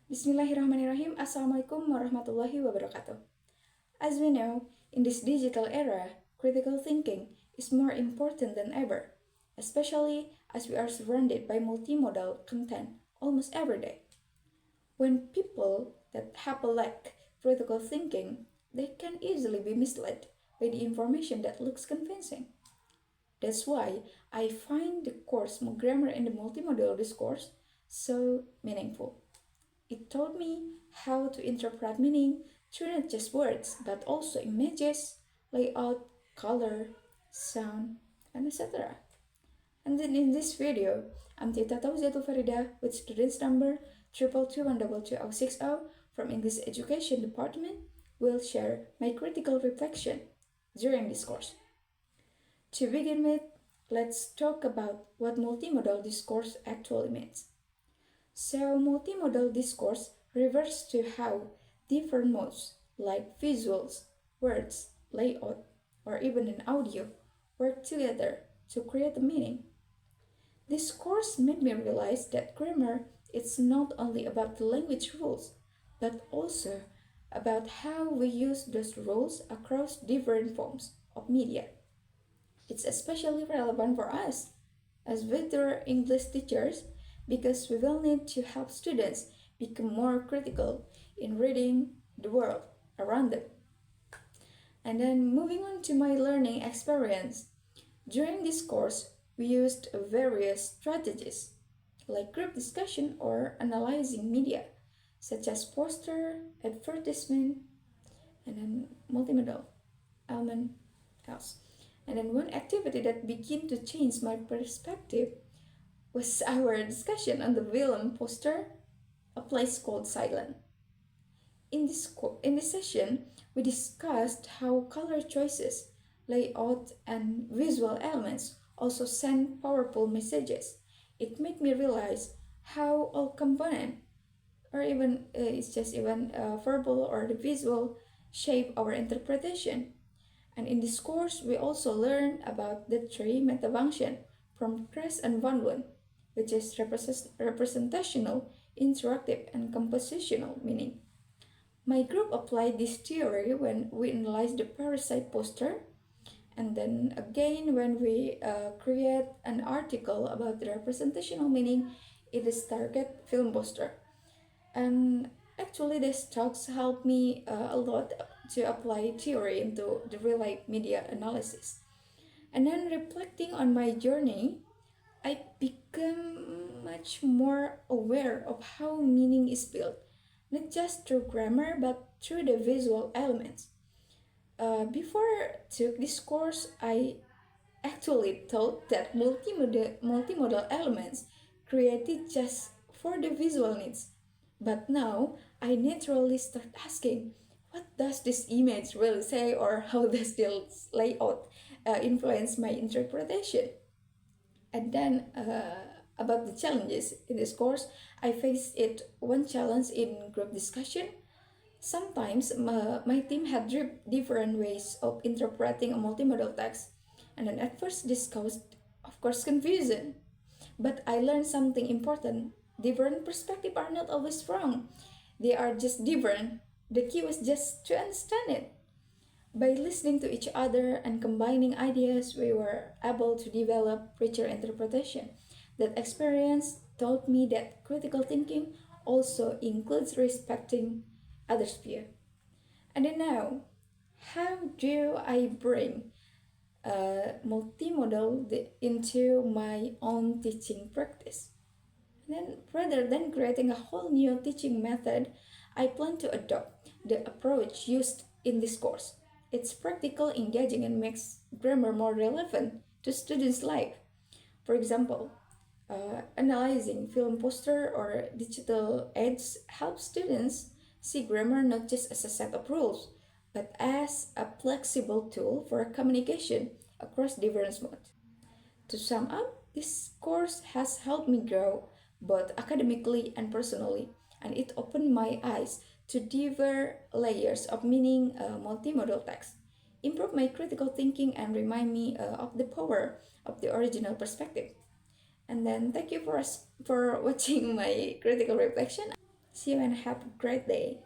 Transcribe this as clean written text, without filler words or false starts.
Bismillahirrahmanirrahim. Assalamualaikum warahmatullahi wabarakatuh. As we know, in this digital era, critical thinking is more important than ever, especially as we are surrounded by multimodal content almost every day. When people that have a lack critical thinking, they can easily be misled by the information that looks convincing. That's why I find the course Grammar in the Multimodal Discourse so meaningful. It taught me how to interpret meaning through not just words, but also images, layout, color, sound, and etc. And then in this video, I'm Tauziatul with students number 222122060 from English Education Department will share my critical reflection during this course. To begin with, let's talk about what multimodal discourse actually means. So, multimodal discourse refers to how different modes like visuals, words, layout, or even an audio work together to create a meaning. This course made me realize that grammar is not only about the language rules, but also about how we use those rules across different forms of media. It's especially relevant for us as better English teachers because we will need to help students become more critical in reading the world around them. And then moving on to my learning experience. During this course, we used various strategies like group discussion or analyzing media, such as poster, advertisement, and then multimodal element else. And then one activity that began to change my perspective was our discussion on the villain poster, A Place Called Silent. In this session, we discussed how color choices, layout, and visual elements also send powerful messages. It made me realize how all component, or even it's just even verbal or the visual, shape our interpretation. And in this course, we also learned about the three meta function from Kress and Van Loon, which is representational, interactive, and compositional meaning. My group applied this theory when we analyzed the parasite poster, and then again when we create an article about the representational meaning in this target film poster. And actually, these talks helped me a lot to apply theory into the real life media analysis. And then reflecting on my journey, I become much more aware of how meaning is built, not just through grammar but through the visual elements. Before took this course, I actually thought that multimodal elements created just for the visual needs. But now I naturally start asking, what does this image really say, or how does this layout influence my interpretation? And then about the challenges in this course, I faced it one challenge in group discussion. Sometimes my team had different ways of interpreting a multimodal text, and then at first this caused, of course, confusion. But I learned something important. Different perspectives are not always wrong. They are just different. The key was just to understand it. By listening to each other and combining ideas, we were able to develop richer interpretation. That experience taught me that critical thinking also includes respecting others' view. And then now, how do I bring multimodal into my own teaching practice? And then, rather than creating a whole new teaching method, I plan to adopt the approach used in this course. It's practical, engaging, and makes grammar more relevant to students' life. For example, analyzing film poster or digital ads helps students see grammar not just as a set of rules, but as a flexible tool for communication across diverse modes. To sum up, this course has helped me grow both academically and personally, and it opened my eyes to diverse layers of meaning multimodal text, improve my critical thinking, and remind me of the power of the original perspective. And then thank you for watching my critical reflection. See you and have a great day.